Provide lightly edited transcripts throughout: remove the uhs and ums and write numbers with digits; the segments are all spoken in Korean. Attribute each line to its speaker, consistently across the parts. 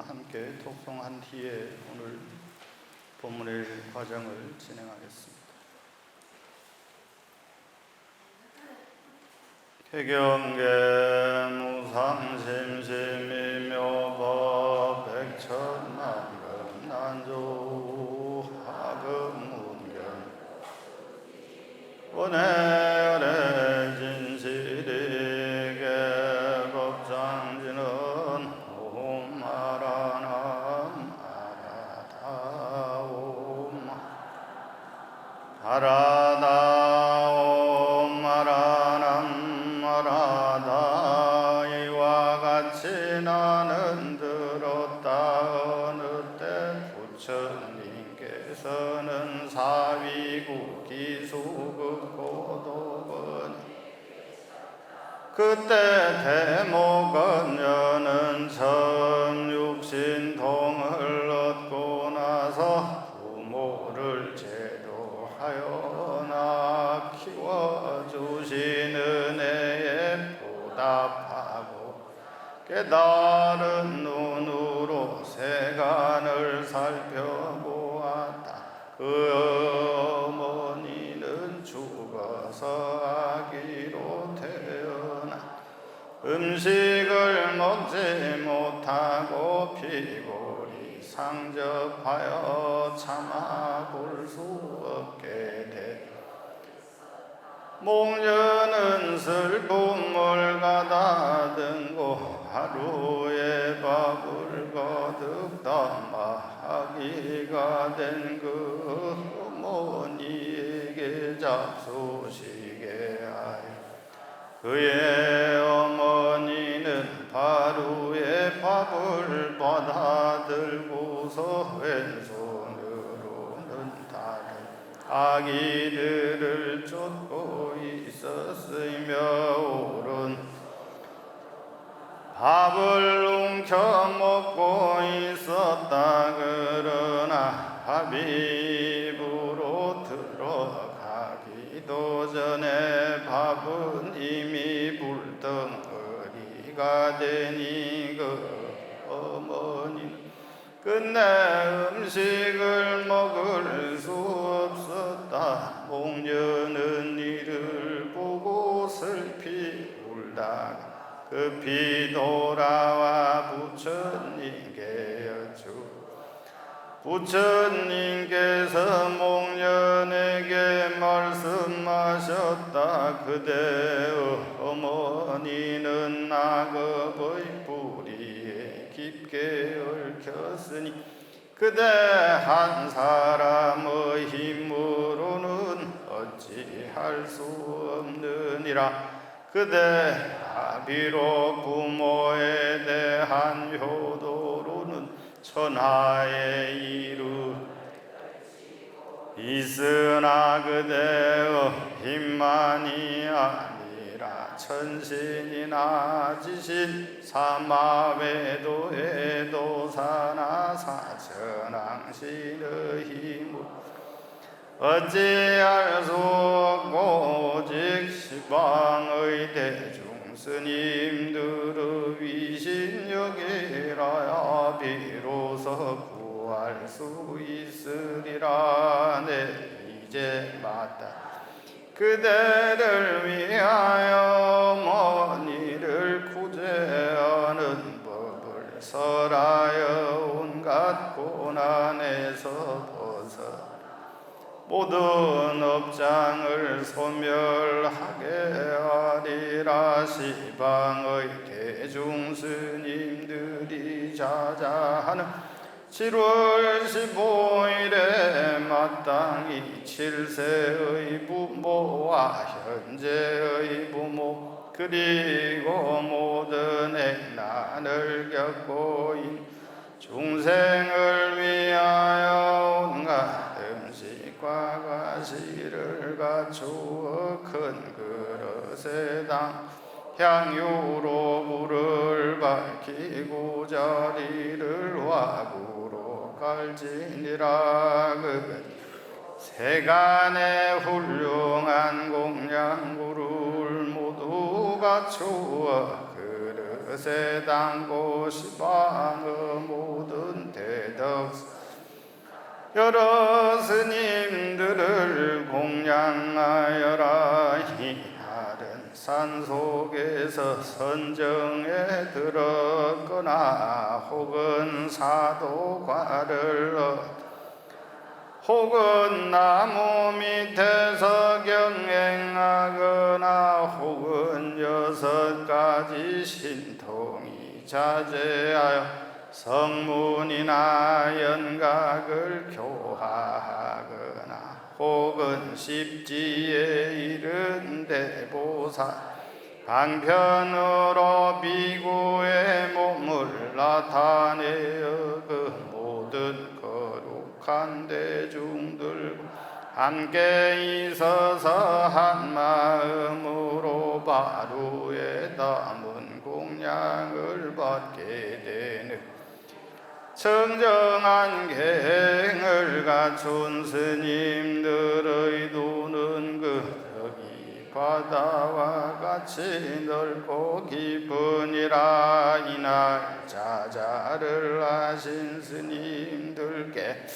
Speaker 1: 함께 독송한 뒤에 오늘 본문의 과정을 진행하겠습니다. 개경계 무상심심이묘법 백천만금 난조 하금문경 원해열의 진실이게 법장지는 옴마라남 아라다옴 아라다옴 아라남 아라다 이와 같이 나는 들었다. 어느 때 부처님께서는 사위국 기수극고독은 그때 대목은 여는 전 육신통을 얻고 나서 부모를 제도하여 나 키워주신 은혜에 보답하고 깨달은 눈으로 세간을 살펴보았다. 그 어머니는 죽어서 아기로 태어나 음식을 먹지 못하고 피골이 상접하여 참아 볼 수 없게 돼. 목련은 슬픔을 가다듬고 하루에 밥을 거듭 담아 아기가 된 그 어머니에게 잡수시게 하여 그의 어머니는 하루에 밥을 받아들고서 왼손으로는 다른 아기들을 쫓고 있었으며 오른 밥을 움켜먹고 있었다. 그러나 밥이 입으로 들어가기도 전에 밥은 이미 불덩어리가 되니 그 어머니는 끝내 음식을 먹을 수 없었다. 목련은 이를 보고 슬피 울다가 급히 돌아와 부처님께 여쭈 부처님께서 목련에게 말씀하셨다. 그대의 어머니는 낙엽의 뿌리에 깊게 얽혔으니 그대 한 사람의 힘으로는 어찌할 수 없느니라. 그대 비록 부모에 대한 효도로는 천하에 이루 있으나 그대의 힘만이 아니라 천신이나 지신 사마외도의 도사나 사천왕신의 힘으로 어찌할 수 없고 오직 시방의 대중스님들의 위신력이라야 비로소 구할 수 있으리라. 네 이제 맞다. 그대를 위하여 어머니를 구제하는 법을 설하여 온갖 고난에서 벗어 모든 업장을 소멸하게 하리라. 시방의 대중스님들이 자자하는 7월 15일에 마땅히 7세의 부모와 현재의 부모 그리고 모든 행난을 겪고 있는 중생을 위하여 온갖 음식과 과실을 갖추어 큰 그릇에 담 향유로 불을 밝히고 자리를 화구로 갈지니라. 그 세간의 훌륭한 공양구를 모두 갖추어 그릇 뜻에 담고 시방의 모든 대덕 여러 스님들을 공양하여라. 이 하른 산속에서 선정에 들었거나 혹은 사도과를 혹은 나무 밑에서 경행하거나 혹은 6가지 신통이 자제하여 성문이나 연각을 교화하거나 혹은 십지에 이른 대보살 방편으로 비구의 몸을 나타내어 그 모든 거룩한 대중들과 함께 있어서 한 마음으로 바루에 담은 공양을 받게 되는 청정한 갱을 갖춘 스님들의 눈은 그 덕이 바다와 같이 넓고 깊으니라. 이날 자자를 하신 스님들께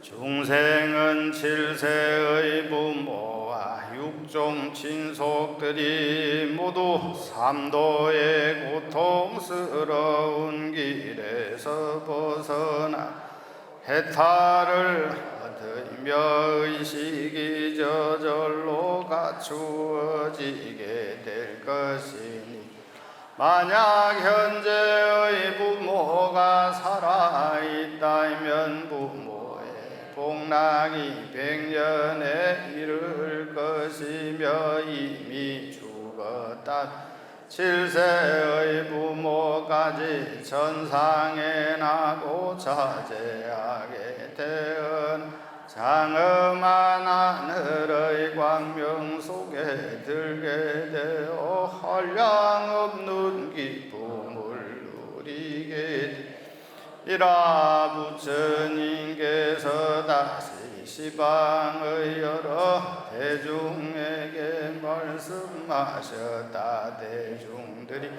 Speaker 1: 중생은 7세의 부모와 6종 친속들이 모두 3도의 고통스러운 길에서 벗어나 해탈을 얻으며 의식이 저절로 갖추어지게 될 것이니 만약 현재의 부모가 살아있다면 부모의 복락이 100년에 이를 것이며 이미 죽었다 7세의 부모까지 천상에 나고 자제하게 되은 장엄한 하늘의 광명 속에 들게 되어 한량없는 기쁨을 누리게 이라. 부처님께서 다시 시방의 여러 대중에게 말씀하셨다. 대중들이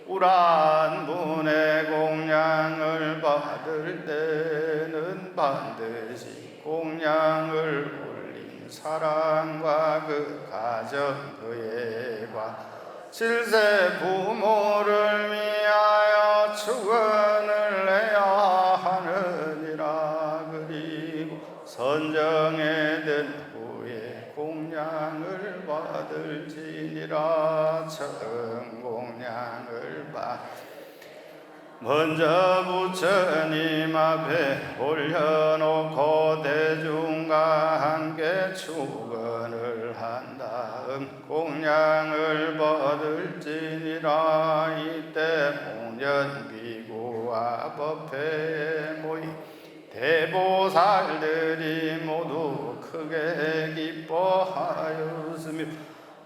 Speaker 1: 우란문의 공양을 받을 때는 반드시 공양을 올린 사랑과 그 가정 그 예과 7세 부모를 위하여 축원을 해야 하느니라. 그리고 선정에 든 후에 공양을 받을지니라. 청공양을 먼저 부처님 앞에 올려놓고 대중과 함께 축원을 한 다음 공양을 받을지니라. 이때 목련비구와 법회에 모인 대보살들이 모두 크게 기뻐하였으며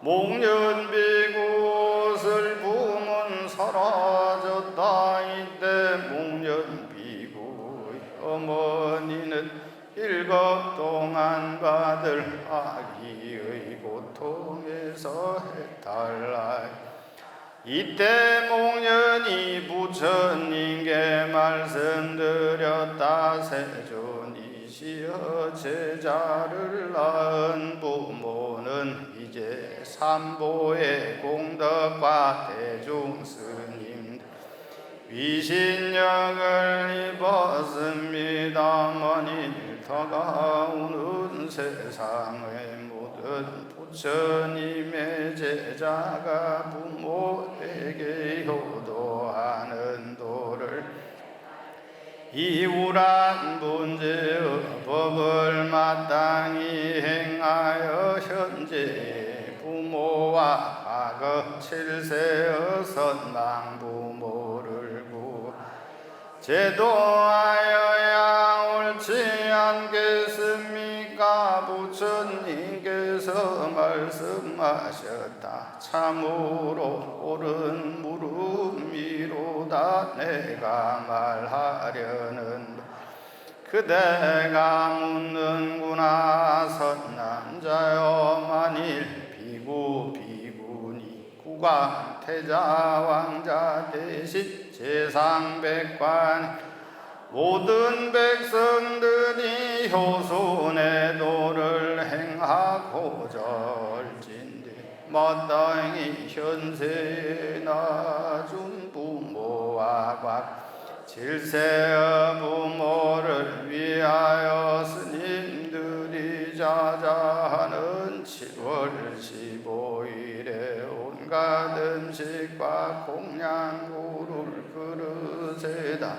Speaker 1: 목련비구 옷을 부문 사라졌다. 이때 목련비구의 어머니는 7 동안 받을 아기의 고통에서 해탈하여 이때 목련이 부처님께 말씀드렸다. 세존이시여 제자를 낳은 부모는 이제 삼보의 공덕과 대중스님 위신력을 입었습니다만 다가오는 세상의 모든 부처님의 제자가 부모에게 효도하는 도를 이우란 문제의 법을 마땅히 행하여 현재 부모와 과거 7세의 선망 부모를 구하 제도하여야 옳지 않겠습니까? 부처님께서 말씀하셨다. 참으로 옳은 물음이로다. 내가 말하려는 그대가 묻는구나. 선남자여 만일 비구니 구강 태자 왕자 대신 제상백관 모든 백성들이 효순의 도를 행하고 절진대 마땅히 현세에 낮은 부모와 각 질세의 부모를 위하여 스님들이 자자하는 7월 15일에 온갖 음식과 공양구를 그릇에다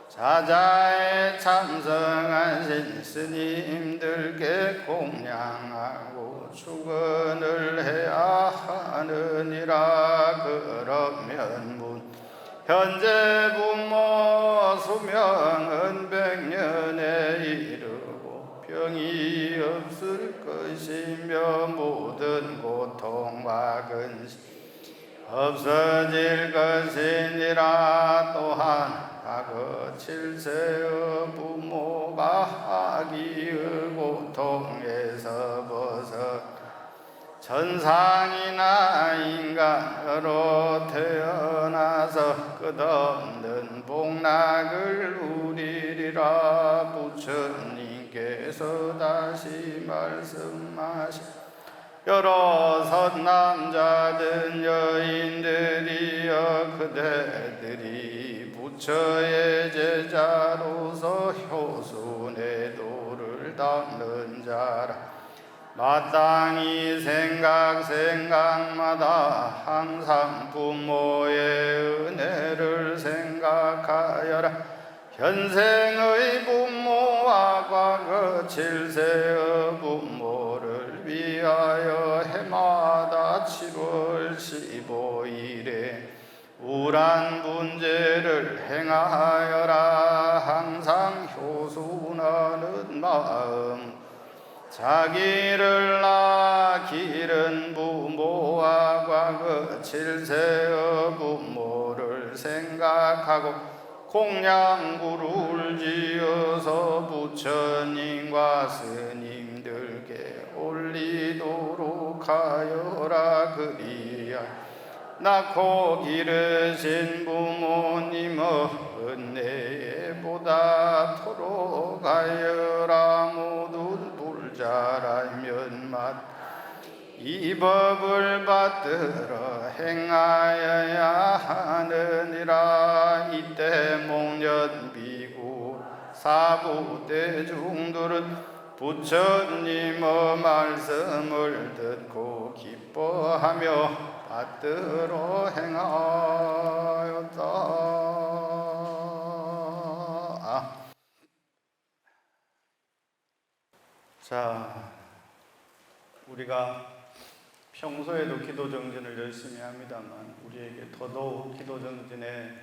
Speaker 1: 자자에 참석하신 스님들께 공양하고 축원을 해야 하느니라. 그러면 현재 부모 수명은 100년에 이르고 병이 없을 것이며 모든 고통과 근심 없어질 것이니라. 또한 과거 7세의 부모가 아기의 고통에서 벗어 천상이나 인간으로 태어나서 끝없는 복락을 누리리라. 부처님께서 다시 말씀하시 여러 선남자든 여인들이여 그대들이 부처의 제자로서 효순의 도를 닦는 자라. 마땅히 생각마다 항상 부모의 은혜를 생각하여라. 현생의 부모와 과거 7세의 부모를 위하여 해마다 7월 15일에 우란 문제를 행하여라. 항상 효순하는 마음 자기를 낳아 기른 부모와 과거 7세의 부모를 생각하고 공양구를 지어서 부처님과 스님들께 올리도록 하여라. 그리야 낳고 기르신 부모님의 은혜에 보답토록 하여라. 모든 불자라면 이 법을 받들어 행하여야 하느니라. 이때 목련 비구 사부 대중들은 부처님의 말씀을 듣고 기뻐하며 받들어 행하였다. 자, 우리가 평소에도 기도 정진을 열심히 합니다만 우리에게 더더욱 기도 정진에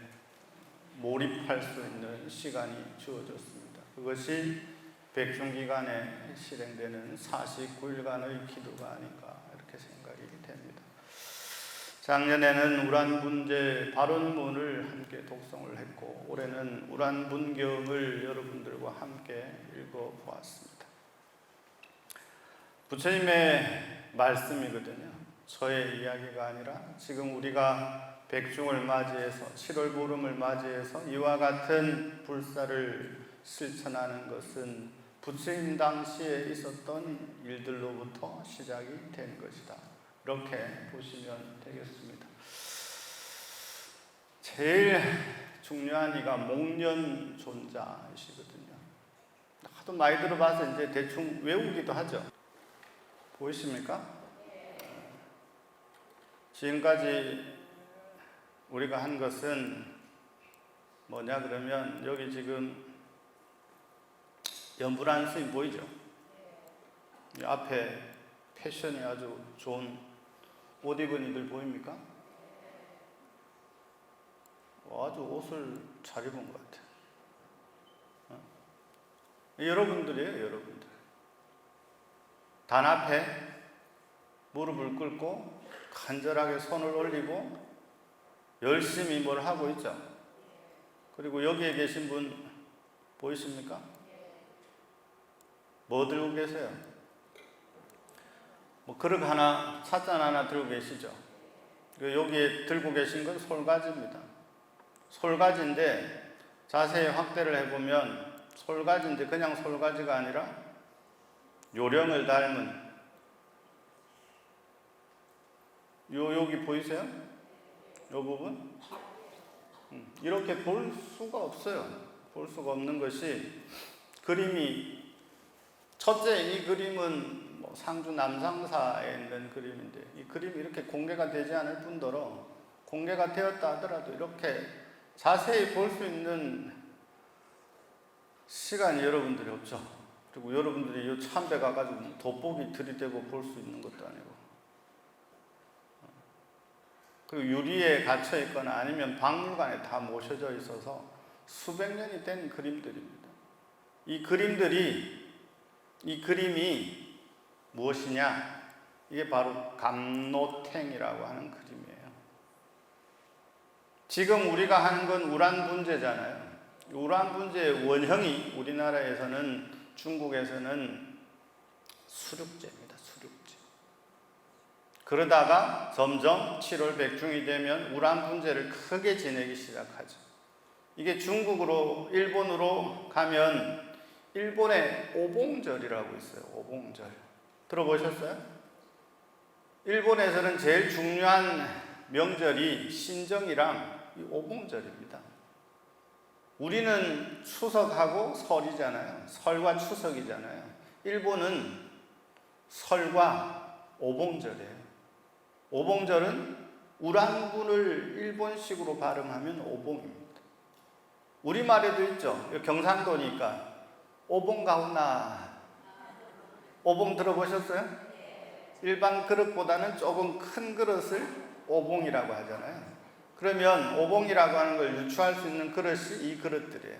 Speaker 1: 몰입할 수 있는 시간이 주어졌습니다. 그것이 백중기간에 실행되는 49일간의 기도가 아닌가 이렇게 생각이 됩니다. 작년에는 우란문제 발언문을 함께 독송을 했고 올해는 우란문경을 여러분들과 함께 읽어보았습니다. 부처님의 말씀이거든요. 저의 이야기가 아니라 지금 우리가 백중을 맞이해서 7월 보름을 맞이해서 이와 같은 불사를 실천하는 것은 부처님 당시에 있었던 일들로부터 시작이 된 것이다. 이렇게 보시면 되겠습니다. 제일 중요한 이가 목련 존자이시거든요. 하도 많이 들어봐서 이제 대충 외우기도 하죠. 보이십니까? 지금까지 우리가 한 것은 뭐냐 그러면 여기 지금 연불한 스님 보이죠? 이 앞에 패션이 아주 좋은 옷 입은 이들 보입니까? 아주 옷을 잘 입은 것 같아요. 여러분들이에요, 여러분들. 단 앞에 무릎을 꿇고 간절하게 손을 올리고 열심히 뭘 하고 있죠. 그리고 여기에 계신 분 보이십니까? 뭐 들고 계세요? 뭐 그릇 하나, 찻잔 하나 들고 계시죠. 여기에 들고 계신 건 솔가지입니다. 솔가지인데 자세히 확대를 해보면 솔가지인데 그냥 솔가지가 아니라 요령을 닮은 여기 보이세요? 요 부분? 이렇게 볼 수가 없어요. 볼 수가 없는 것이 그림이 첫째 이 그림은 상주 남상사에 있는 그림인데 이 그림이 이렇게 공개가 되지 않을 뿐더러 공개가 되었다 하더라도 이렇게 자세히 볼 수 있는 시간이 여러분들이 없죠. 그리고 여러분들이 이 참배 가가지고 돋보기 들이대고 볼 수 있는 것도 아니고 그리고 유리에 갇혀 있거나 아니면 박물관에 다 모셔져 있어서 수백 년이 된 그림들입니다. 이 그림이 무엇이냐? 이게 바로 감노탱이라고 하는 그림이에요. 지금 우리가 하는 건 우란분재잖아요. 우란분재의 원형이 우리나라에서는 중국에서는 수륙제입니다. 수륙제. 그러다가 점점 7월 백중이 되면 우란분재를 크게 지내기 시작하죠. 이게 중국으로 일본으로 가면 일본에 오봉절이라고 있어요. 오봉절. 들어보셨어요? 일본에서는 제일 중요한 명절이 신정이랑 오봉절입니다. 우리는 추석하고 설이잖아요. 설과 추석이잖아요. 일본은 설과 오봉절이에요. 오봉절은 우란군을 일본식으로 발음하면 오봉입니다. 우리말에도 있죠. 경상도니까 오봉가오나. 오봉 들어보셨어요? 일반 그릇보다는 조금 큰 그릇을 오봉이라고 하잖아요. 그러면 오봉이라고 하는 걸 유추할 수 있는 그릇이 이 그릇들이에요.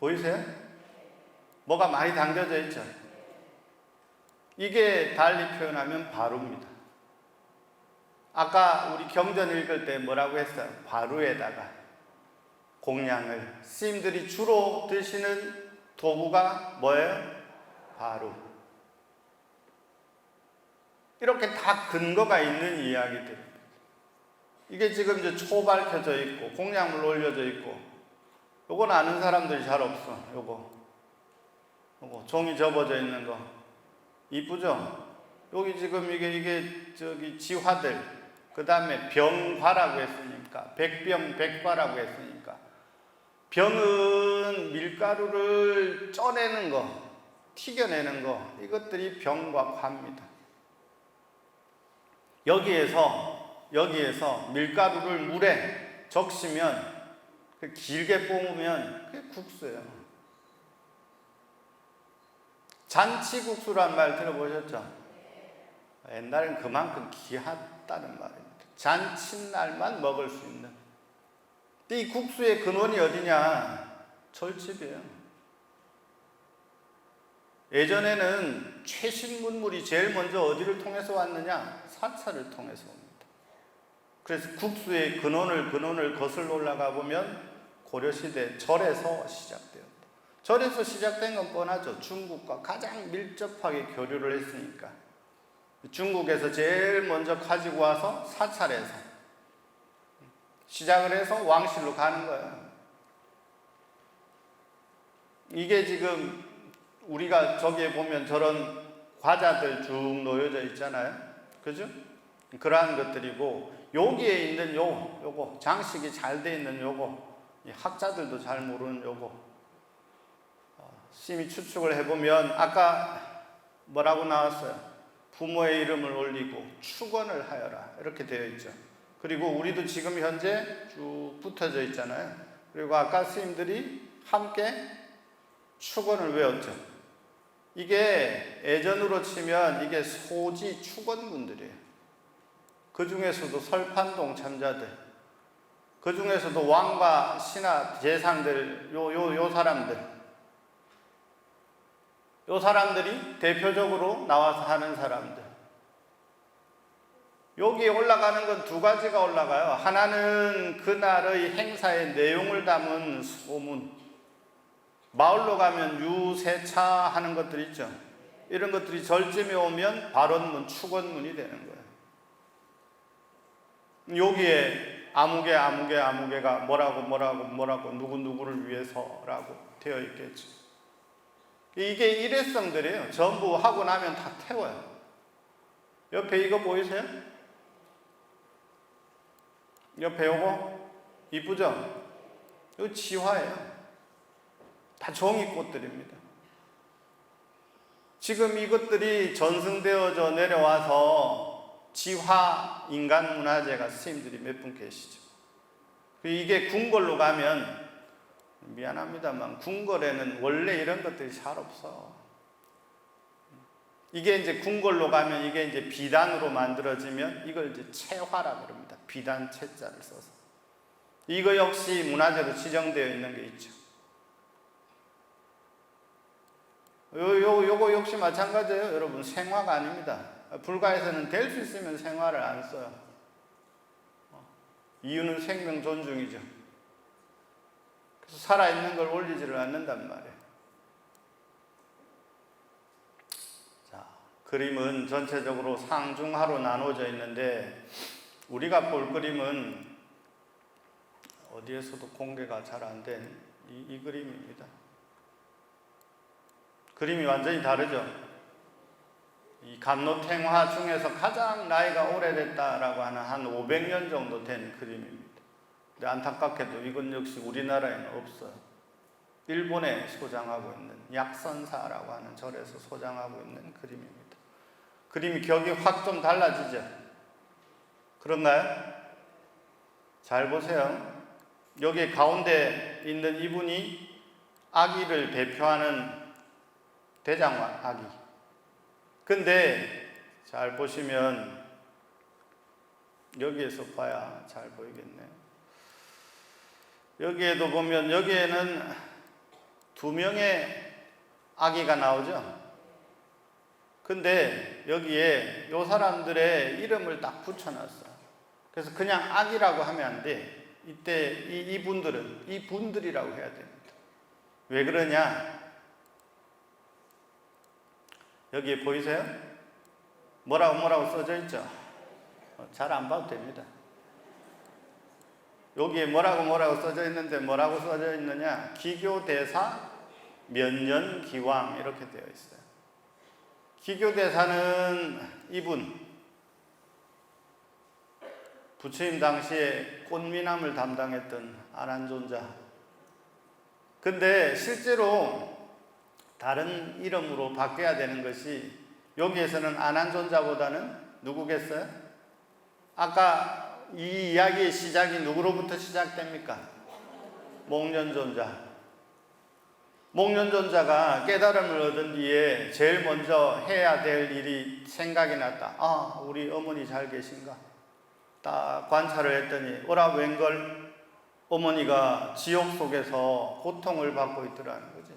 Speaker 1: 보이세요? 뭐가 많이 담겨져 있죠? 이게 달리 표현하면 바루입니다. 아까 우리 경전 읽을 때 뭐라고 했어요? 바루에다가 공양을. 스님들이 주로 드시는 도구가 뭐예요? 바루. 이렇게 다 근거가 있는 이야기들입니다. 이게 지금 이제 초 밝혀져 있고 공양물 올려져 있고 요건 아는 사람들이 잘 없어. 요거 종이 접어져 있는 거 이쁘죠? 여기 지금 이게 저기 지화들 그 다음에 병화라고 했으니까 백병 백과라고 했으니까 병은 밀가루를 쪄내는 거 튀겨내는 거 이것들이 병과 과입니다. 여기에서 밀가루를 물에 적시면 길게 뿜으면 그게 국수예요. 잔치국수란 말 들어보셨죠? 옛날엔 그만큼 귀하다는 말입니다. 잔칫날만 먹을 수 있는. 이 국수의 근원이 어디냐? 절집이에요. 예전에는 최신 문물이 제일 먼저 어디를 통해서 왔느냐? 사찰을 통해서 옵니다. 그래서 국수의 근원을 거슬러 올라가 보면 고려시대 절에서 시작되었다. 절에서 시작된 건 뻔하죠. 중국과 가장 밀접하게 교류를 했으니까. 중국에서 제일 먼저 가지고 와서 사찰에서 시작을 해서 왕실로 가는 거예요. 이게 지금 우리가 저기에 보면 저런 과자들 쭉 놓여져 있잖아요. 그죠? 그러한 것들이고 여기에 있는 요거 장식이 잘 돼 있는 요거 학자들도 잘 모르는 요거 심히 추측을 해보면 아까 뭐라고 나왔어요? 부모의 이름을 올리고 축원을 하여라 이렇게 되어 있죠. 그리고 우리도 지금 현재 쭉 붙어져 있잖아요. 그리고 아까 스님들이 함께 축원을 외웠죠. 이게 예전으로 치면 이게 소지 축원군들이에요. 그 중에서도 설판동 참자들, 그 중에서도 왕과 신하 재상들, 요 사람들이 대표적으로 나와서 하는 사람들. 여기에 올라가는 건 두 가지가 올라가요. 하나는 그날의 행사의 내용을 담은 소문. 마을로 가면 유세차 하는 것들 있죠. 이런 것들이 절쯤에 오면 발언문, 축원문이 되는 거예요. 여기에 아무개가 뭐라고 누구를 위해서라고 되어 있겠죠. 이게 일회성들이에요. 전부 하고 나면 다 태워요. 옆에 이거 보이세요? 옆에 요거 이쁘죠? 이거 지화예요. 다 종이꽃들입니다. 지금 이것들이 전승되어져 내려와서 지화 인간문화재가 스님들이 몇 분 계시죠. 이게 궁궐로 가면 미안합니다만 궁궐에는 원래 이런 것들이 잘 없어. 이게 이제 궁궐로 가면 이게 이제 비단으로 만들어지면 이걸 이제 채화라 그럽니다. 비단 채자를 써서. 이거 역시 문화재로 지정되어 있는 게 있죠. 요거 역시 마찬가지예요. 여러분, 생화가 아닙니다. 불가에서는 될 수 있으면 생화를 안 써요. 이유는 생명 존중이죠. 그래서 살아있는 걸 올리지를 않는단 말이에요. 자, 그림은 전체적으로 상중하로 나눠져 있는데 우리가 볼 그림은 어디에서도 공개가 잘 안 된 이 그림입니다. 그림이 완전히 다르죠. 이 감로탱화 중에서 가장 나이가 오래됐다라고 하는 한 500년 정도 된 그림입니다. 근데 안타깝게도 이건 역시 우리나라에는 없어요. 일본에 소장하고 있는 약선사라고 하는 절에서 소장하고 있는 그림입니다. 그림이 격이 확 좀 달라지죠. 그런가요? 잘 보세요. 여기 가운데 있는 이분이 아기를 대표하는 대장화 아기. 근데 잘 보시면 여기에서 봐야 잘 보이겠네요. 여기에도 보면 여기에는 2명의 아기가 나오죠. 근데 여기에 이 사람들의 이름을 딱 붙여놨어요. 그래서 그냥 아기라고 하면 안 돼. 이때 이분들은 이분들이라고 해야 됩니다. 왜 그러냐? 여기에 보이세요? 뭐라고 써져 있죠? 잘 안 봐도 됩니다. 여기에 뭐라고 써져 있는데 뭐라고 써져 있느냐? 기교대사 면연기왕 이렇게 되어 있어요. 기교대사는 이분 부처님 당시에 꽃미남을 담당했던 안한존자. 근데 실제로 다른 이름으로 바뀌어야 되는 것이 여기에서는 안한존자보다는 누구겠어요? 아까 이 이야기의 시작이 누구로부터 시작됩니까? 목련존자. 목련존자가 깨달음을 얻은 뒤에 제일 먼저 해야 될 일이 생각이 났다. 아, 우리 어머니 잘 계신가? 딱 관찰을 했더니 오라 웬걸 어머니가 지옥 속에서 고통을 받고 있더라는 거지.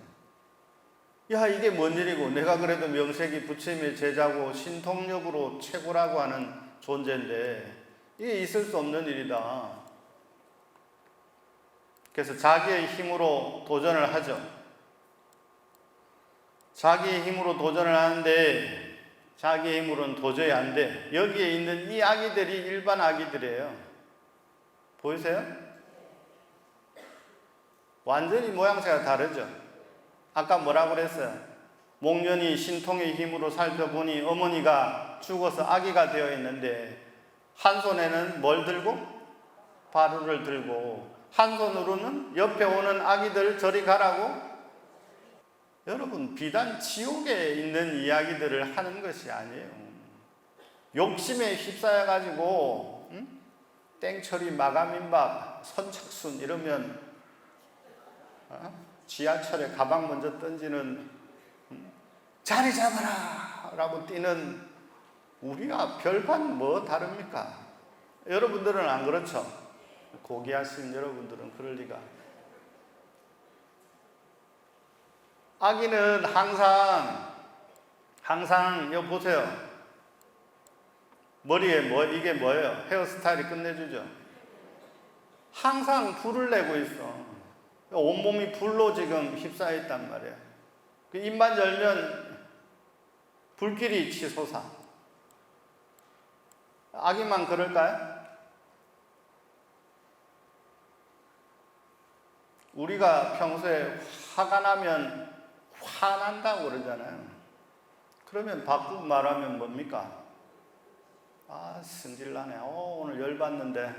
Speaker 1: 야, 이게 뭔 일이고, 내가 그래도 명색이 부처님의 제자고 신통력으로 최고라고 하는 존재인데 이게 있을 수 없는 일이다. 그래서 자기의 힘으로 도전을 하죠. 자기의 힘으로 도전을 하는데 자기의 힘으로는 도저히 안 돼. 여기에 있는 이 아기들이 일반 아기들이에요. 보이세요? 완전히 모양새가 다르죠. 아까 뭐라고 그랬어요? 목련이 신통의 힘으로 살펴보니 어머니가 죽어서 아기가 되어 있는데 한 손에는 뭘 들고? 바루를 들고 한 손으로는 옆에 오는 아기들 저리 가라고. 여러분, 비단 지옥에 있는 이야기들을 하는 것이 아니에요. 욕심에 휩싸여가지고 땡처리 마감임박 선착순 이러면 지하철에 가방 먼저 던지는 자리 잡아라 라고 뛰는 우리가 별반 뭐 다릅니까? 여러분들은 안 그렇죠? 고귀하신 여러분들은 그럴 리가. 아기는 항상 여기 보세요. 머리에 이게 뭐예요? 헤어스타일이 끝내주죠. 항상 불을 내고 있어. 온몸이 불로 지금 휩싸여 있단 말이에요. 입만 열면 불길이 치솟아. 아기만 그럴까요? 우리가 평소에 화가 나면 화난다고 그러잖아요. 그러면 바꾸고 말하면 뭡니까? 아, 승질나네. 오늘 열 받는데,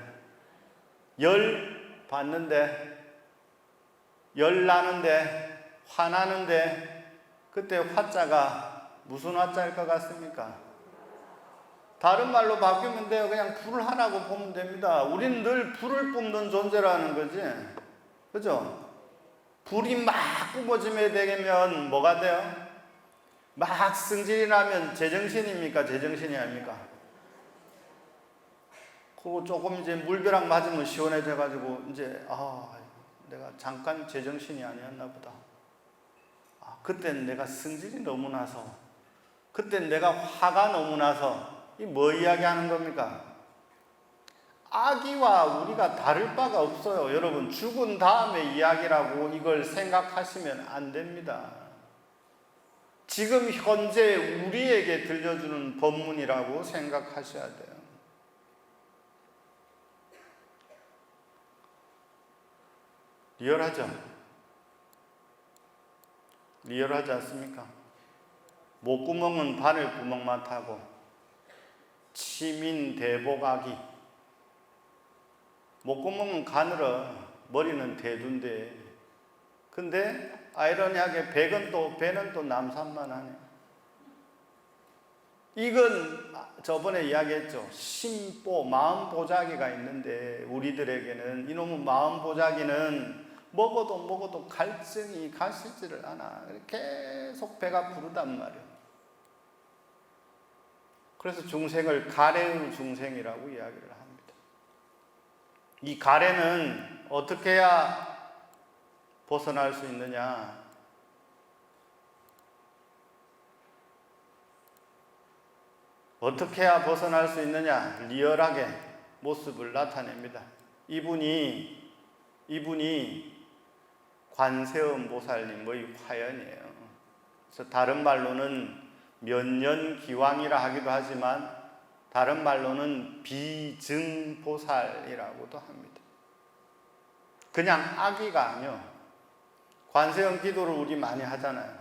Speaker 1: 열 나는데, 화나는데, 그때 화자가 무슨 화자일 것 같습니까? 다른 말로 바뀌면 돼요. 그냥 불 하나고 보면 됩니다. 우리는 늘 불을 뿜는 존재라는 거지. 그죠? 불이 막 뿜어지게 되면 뭐가 돼요? 막 승질이 나면 제정신입니까? 제정신이 아닙니까? 그리고 조금 이제 물벼락 맞으면 시원해져가지고 이제 내가 잠깐 제정신이 아니었나 보다. 그땐 내가 승질이 너무 나서, 그땐 내가 화가 너무 나서. 이 뭐 이야기하는 겁니까? 아기와 우리가 다를 바가 없어요. 여러분, 죽은 다음에 이야기라고 이걸 생각하시면 안 됩니다. 지금 현재 우리에게 들려주는 법문이라고 생각하셔야 돼요. 리얼하죠? 리얼하지 않습니까? 목구멍은 바늘구멍만 타고 치민대복아기. 목구멍은 가늘어, 머리는 대둔데, 근데 아이러니하게 배는 또 남산만 하네. 이건 저번에 이야기했죠. 심보, 마음 보자기가 있는데 우리들에게는 이놈의 마음 보자기는 먹어도 갈증이 가시지를 않아. 계속 배가 부르단 말이에요. 그래서 중생을 가래의 중생이라고 이야기를 합니다. 이 가래는 어떻게 해야 벗어날 수 있느냐? 어떻게 해야 벗어날 수 있느냐? 리얼하게 모습을 나타냅니다. 이분이 관세음 보살님의 화연이에요. 그래서 다른 말로는 면연기왕이라 하기도 하지만 다른 말로는 비증보살이라고도 합니다. 그냥 아기가 아니요. 관세음 기도를 우리 많이 하잖아요.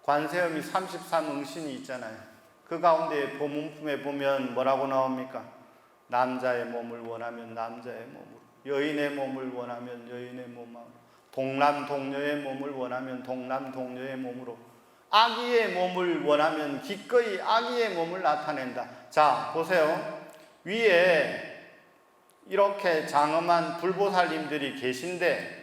Speaker 1: 관세음이 33응신이 있잖아요. 그 가운데 법문품에 보면 뭐라고 나옵니까? 남자의 몸을 원하면 남자의 몸으로, 여인의 몸을 원하면 여인의 몸으로, 동남 동녀의 몸을 원하면 동남 동녀의 몸으로, 아기의 몸을 원하면 기꺼이 아기의 몸을 나타낸다. 자, 보세요. 위에 이렇게 장엄한 불보살님들이 계신데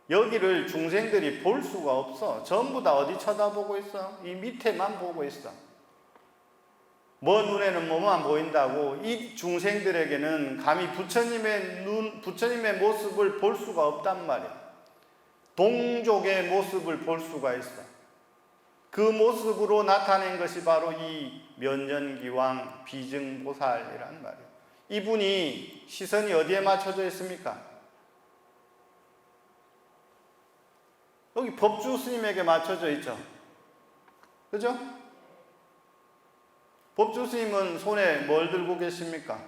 Speaker 1: 여기를 중생들이 볼 수가 없어. 전부 다 어디 쳐다보고 있어? 이 밑에만 보고 있어. 먼 눈에는 뭐만 보인다고 이 중생들에게는 감히 부처님의 모습을 볼 수가 없단 말이야. 동족의 모습을 볼 수가 있어. 그 모습으로 나타낸 것이 바로 이 면연기왕 비증보살이란 말이에요. 이분이 시선이 어디에 맞춰져 있습니까? 여기 법주 스님에게 맞춰져 있죠. 그죠? 법주 스님은 손에 뭘 들고 계십니까?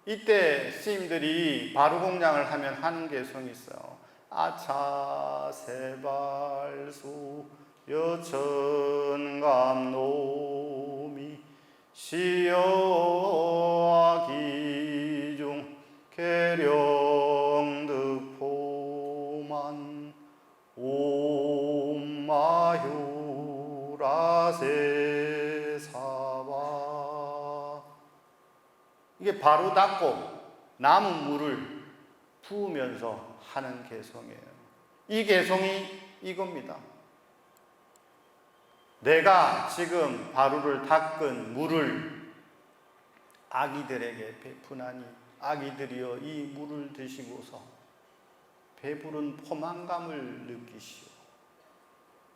Speaker 1: 이때 스님들이 바루공양을 하면 하는 개성이 있어요. 아차세발수 여천감노미 시여기중 계령득포만 옴마효라세사바. 이게 바로 닦고 남은 물을 부으면서 하는 개성이에요. 이 개성이 이겁니다. 내가 지금 바루를 닦은 물을 아기들에게 베푸나니 아기들이여 이 물을 드시고서 배부른 포만감을 느끼시오.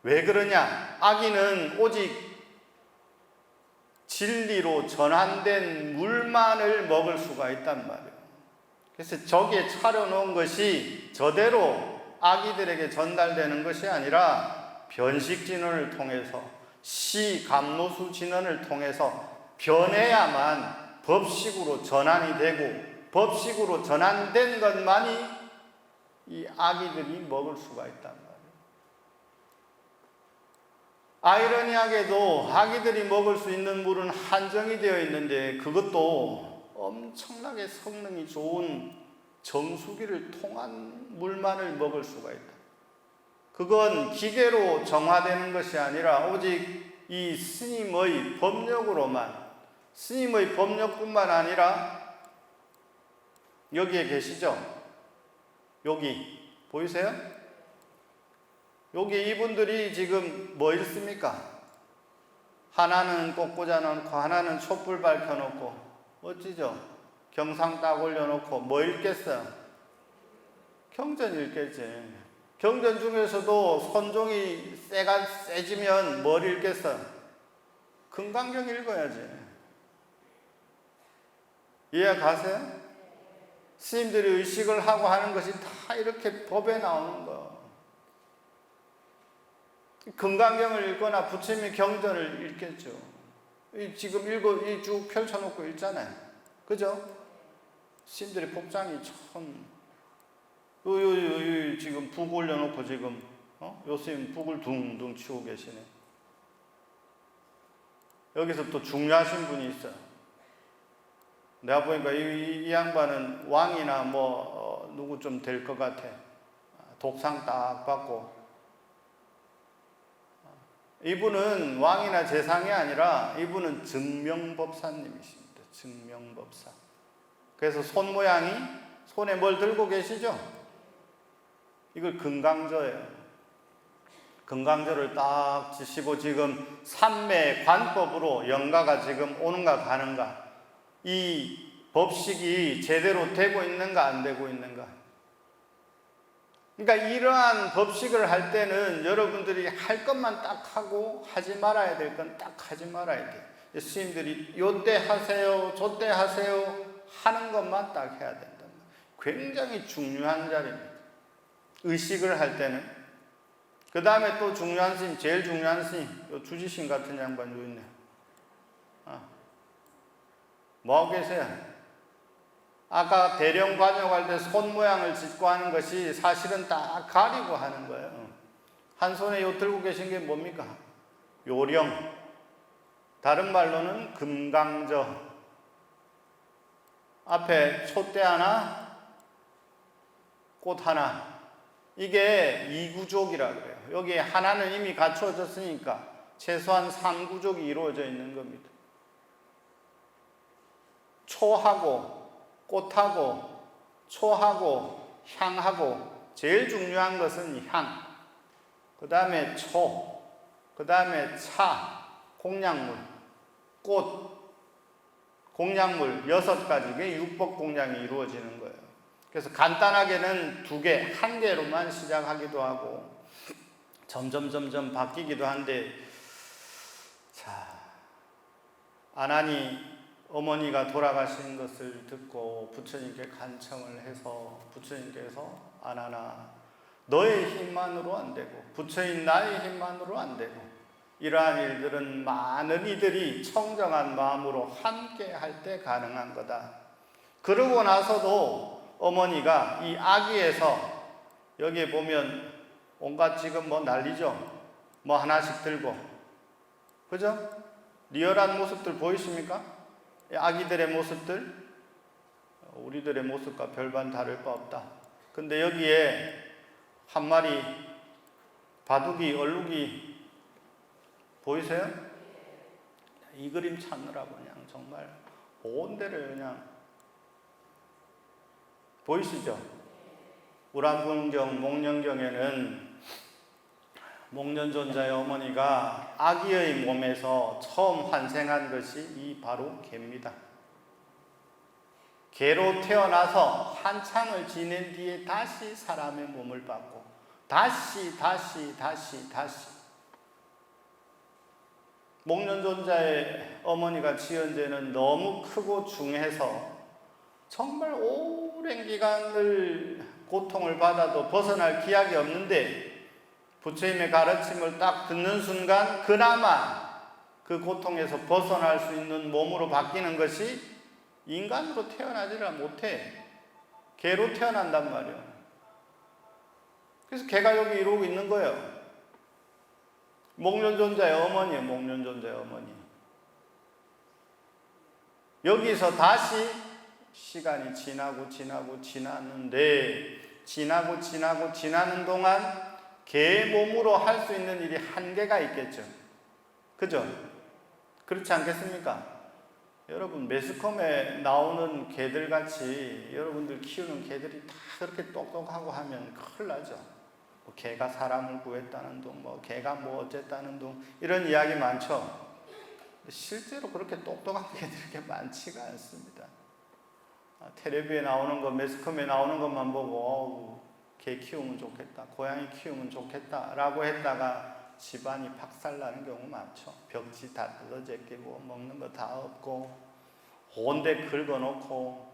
Speaker 1: 왜 그러냐? 아기는 오직 진리로 전환된 물만을 먹을 수가 있단 말이에요. 그래서 저기에 차려놓은 것이 저대로 아기들에게 전달되는 것이 아니라 변식진원을 통해서 시감노수 진원을 통해서 변해야만 법식으로 전환이 되고 법식으로 전환된 것만이 이 아기들이 먹을 수가 있단 말이에요. 아이러니하게도 아기들이 먹을 수 있는 물은 한정이 되어 있는데 그것도 엄청나게 성능이 좋은 정수기를 통한 물만을 먹을 수가 있다. 그건 기계로 정화되는 것이 아니라 오직 이 스님의 법력으로만, 스님의 법력뿐만 아니라 여기에 계시죠? 여기 보이세요? 여기 이분들이 지금 뭐 읽습니까? 하나는 꽃 꽂아놓고 하나는 촛불 밝혀놓고 멋지죠? 경상 딱 올려놓고 뭐 읽겠어요? 경전 읽겠지. 경전 중에서도 선종이 세지면 뭘 읽겠어요? 금강경 읽어야지. 이해 가세요? 스님들이 의식을 하고 하는 것이 다 이렇게 법에 나오는 거. 금강경을 읽거나 부처님의 경전을 읽겠죠. 지금 이 쭉 펼쳐놓고 읽잖아요. 그죠? 스님들의 복장이 참. 지금 북 올려놓고 지금 요 스님 북을 둥둥 치고 계시네. 여기서 또 중요하신 분이 있어요. 내가 보니까 이 양반은 왕이나 누구 좀 될 것 같아. 독상 딱 받고. 이분은 왕이나 재상이 아니라 이분은 증명법사님이십니다. 증명법사. 그래서 손 모양이 손에 뭘 들고 계시죠? 이걸 금강저예요. 금강저를 딱 지시고 지금 삼매 관법으로 영가가 지금 오는가 가는가, 이 법식이 제대로 되고 있는가 안 되고 있는가. 그러니까 이러한 법식을 할 때는 여러분들이 할 것만 딱 하고 하지 말아야 될 건 딱 하지 말아야 돼. 스님들이 요때 하세요, 저때 하세요 하는 것만 딱 해야 된다. 굉장히 중요한 자리입니다. 의식을 할 때는. 그 다음에 또 중요한 스님, 제일 중요한 스님, 요 주지신 같은 양반 요 있네. 뭐하고 계세요? 아까 대령 관역할 때 손 모양을 짓고 하는 것이 사실은 딱 가리고 하는 거예요. 한 손에 요 들고 계신 게 뭡니까? 요령. 다른 말로는 금강저. 앞에 촛대 하나, 꽃 하나. 이게 이구족이라 그래요. 여기 하나는 이미 갖추어졌으니까 최소한 3구족이 이루어져 있는 겁니다. 초하고 꽃하고 초하고 향하고, 제일 중요한 것은 향, 그 다음에 초, 그 다음에 차, 공약물, 꽃, 공약물 6가지, 이게 육법공양이 이루어지는 거예요. 그래서 간단하게는 2개, 1개로만 시작하기도 하고 점점 바뀌기도 한데, 자, 아나니 어머니가 돌아가신 것을 듣고 부처님께 간청을 해서 부처님께서 아나나, 너의 힘만으로 안 되고 부처인 나의 힘만으로 안 되고, 이러한 일들은 많은 이들이 청정한 마음으로 함께 할 때 가능한 거다. 그러고 나서도 어머니가 이 아기에서, 여기에 보면 온갖 지금 난리죠. 하나씩 들고, 그죠? 리얼한 모습들 보이십니까? 아기들의 모습들, 우리들의 모습과 별반 다를 바 없다. 근데 여기에 한 마리 바둑이, 얼룩이 보이세요? 이 그림 찾느라고 그냥 정말 온 데를 그냥, 보이시죠? 우란분경 목련경에는 목련존자의 어머니가 아기의 몸에서 처음 환생한 것이 이 바로 개입니다. 개로 태어나서 한참을 지낸 뒤에 다시 사람의 몸을 받고 다시 목련존자의 어머니가 지은 죄는 너무 크고 중해서 정말 오랜 기간을 고통을 받아도 벗어날 기약이 없는데, 부처님의 가르침을 딱 듣는 순간 그나마 그 고통에서 벗어날 수 있는 몸으로 바뀌는 것이 인간으로 태어나지를 못해. 개로 태어난단 말이에요. 그래서 개가 여기 이러고 있는 거예요. 목련존자의 어머니예요. 목련존자의 어머니. 여기서 다시 시간이 지나는데 지나는 동안 개 몸으로 할 수 있는 일이 한계가 있겠죠. 그죠? 그렇지 않겠습니까? 여러분, 매스컴에 나오는 개들 같이 여러분들 키우는 개들이 다 그렇게 똑똑하고 하면 큰일 나죠. 뭐 개가 사람을 구했다는 둥, 뭐 개가 뭐 어쨌다는 둥, 이런 이야기 많죠. 실제로 그렇게 똑똑한 개들이 그렇게 많지가 않습니다. 텔레비에 나오는 거, 매스컴에 나오는 것만 보고 개 키우면 좋겠다, 고양이 키우면 좋겠다 라고 했다가 집안이 박살나는 경우 많죠. 벽지 다 뜯어제끼고 먹는 거 다 없고 온데 긁어놓고.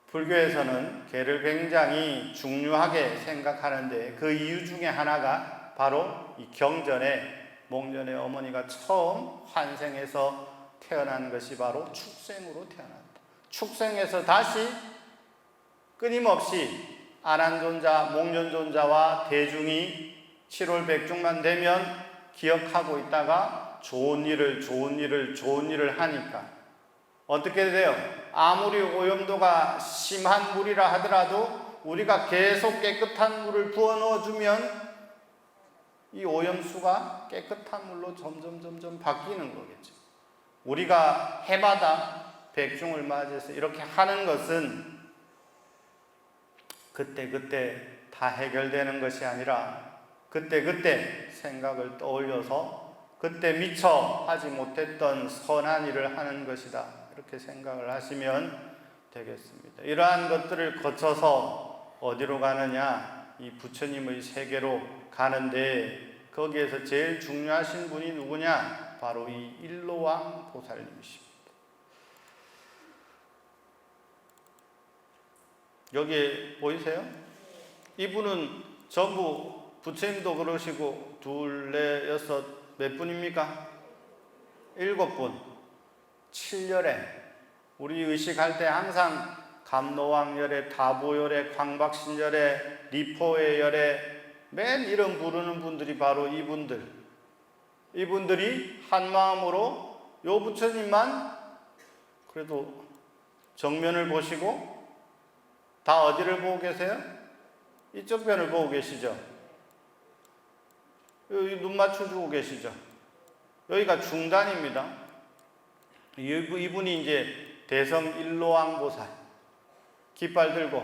Speaker 1: 불교에서는 개를 굉장히 중요하게 생각하는데 그 이유 중에 하나가 바로 이 경전에 목련의 어머니가 처음 환생해서 태어난 것이 바로 축생으로 태어났다. 축생에서 다시 끊임없이 아난존자, 목련존자와 대중이 7월 백중만 되면 기억하고 있다가 좋은 일을 하니까 어떻게 돼요? 아무리 오염도가 심한 물이라 하더라도 우리가 계속 깨끗한 물을 부어 넣어주면 이 오염수가 깨끗한 물로 점점 바뀌는 거겠죠. 우리가 해마다 백중을 맞이해서 이렇게 하는 것은 그때 다 해결되는 것이 아니라 그때 생각을 떠올려서 그때 미처 하지 못했던 선한 일을 하는 것이다, 이렇게 생각을 하시면 되겠습니다. 이러한 것들을 거쳐서 어디로 가느냐? 이 부처님의 세계로 가는데 거기에서 제일 중요하신 분이 누구냐? 바로 이 일로왕 보살님이십니다. 여기 보이세요? 이분은 전부 부처님도 그러시고 둘, 넷, 여섯 몇 분입니까? 7분. 7열에 우리 의식할 때 항상 감노왕열에, 다보열에, 광박신열에, 리포의 열에 맨 이름 부르는 분들이 바로 이분들이 한마음으로 요 부처님만 그래도 정면을 보시고 다 어디를 보고 계세요? 이쪽 편을 보고 계시죠? 여기 눈 맞춰주고 계시죠? 여기가 중단입니다. 이분이 이제 대성 일로왕보살 깃발 들고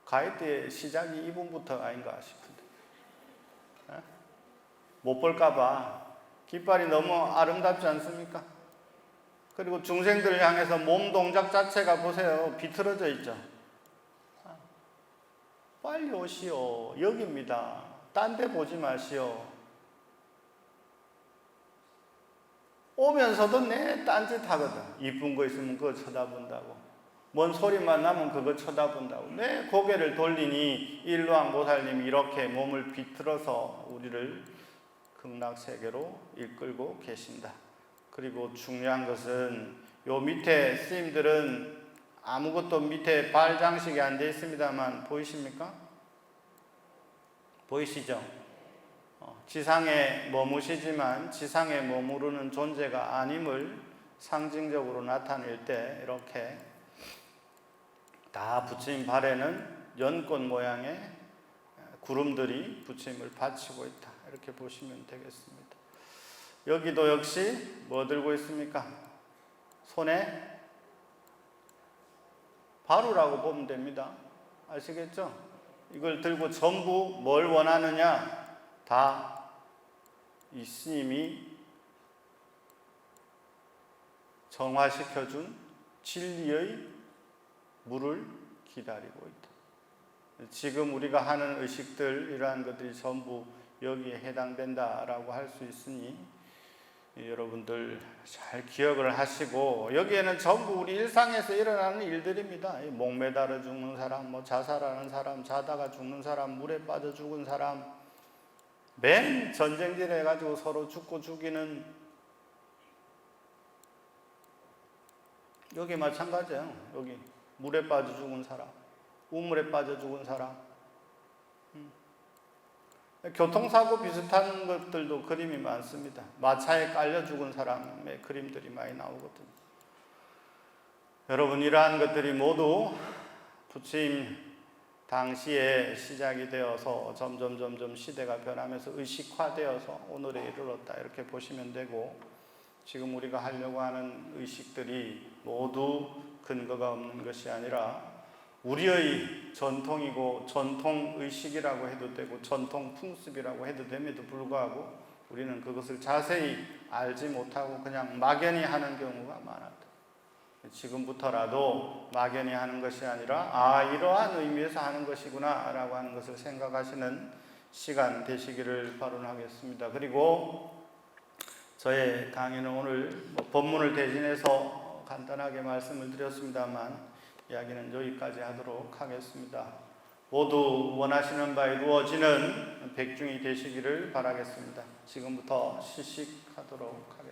Speaker 1: 가이드의 시작이 이분부터 아닌가 싶은데 못 볼까봐. 깃발이 너무 아름답지 않습니까? 그리고 중생들을 향해서 몸 동작 자체가 보세요, 비틀어져 있죠. 빨리 오시오, 여기입니다. 딴 데 보지 마시오. 오면서도 내 딴짓 하거든. 이쁜 거 있으면 그거 쳐다본다고, 뭔 소리만 나면 그거 쳐다본다고. 내 고개를 돌리니 일로왕 보살님이 이렇게 몸을 비틀어서 우리를 극락세계로 이끌고 계신다. 그리고 중요한 것은 요 밑에 스님들은 아무것도 밑에 발 장식이 안 되어 있습니다만 보이십니까? 보이시죠? 지상에 머무시지만 지상에 머무르는 존재가 아님을 상징적으로 나타낼 때 이렇게 다 부처님 발에는 연꽃 모양의 구름들이 부처님을 받치고 있다, 이렇게 보시면 되겠습니다. 여기도 역시 뭐 들고 있습니까? 손에 바루라고 보면 됩니다. 아시겠죠? 이걸 들고 전부 뭘 원하느냐? 다 이 스님이 정화시켜준 진리의 물을 기다리고 있다. 지금 우리가 하는 의식들, 이러한 것들이 전부 여기에 해당된다라고 할 수 있으니 여러분들 잘 기억을 하시고, 여기에는 전부 우리 일상에서 일어나는 일들입니다. 목 매달아 죽는 사람, 뭐 자살하는 사람, 자다가 죽는 사람, 물에 빠져 죽은 사람, 맨 전쟁질 해가지고 서로 죽고 죽이는 여기 마찬가지예요. 여기 물에 빠져 죽은 사람, 우물에 빠져 죽은 사람. 교통사고 비슷한 것들도 그림이 많습니다. 마차에 깔려 죽은 사람의 그림들이 많이 나오거든요. 여러분, 이러한 것들이 모두 부처님 당시에 시작이 되어서 점점 시대가 변하면서 의식화되어서 오늘에 이르렀다, 이렇게 보시면 되고, 지금 우리가 하려고 하는 의식들이 모두 근거가 없는 것이 아니라 우리의 전통이고 전통의식이라고 해도 되고 전통풍습이라고 해도 됨에도 불구하고 우리는 그것을 자세히 알지 못하고 그냥 막연히 하는 경우가 많았다. 지금부터라도 막연히 하는 것이 아니라 이러한 의미에서 하는 것이구나 라고 하는 것을 생각하시는 시간 되시기를 바라겠습니다. 그리고 저의 강의는 오늘 본문을 대신해서 간단하게 말씀을 드렸습니다만 이야기는 여기까지 하도록 하겠습니다. 모두 원하시는 바 이루어지는 백중이 되시기를 바라겠습니다. 지금부터 시식하도록 하겠습니다.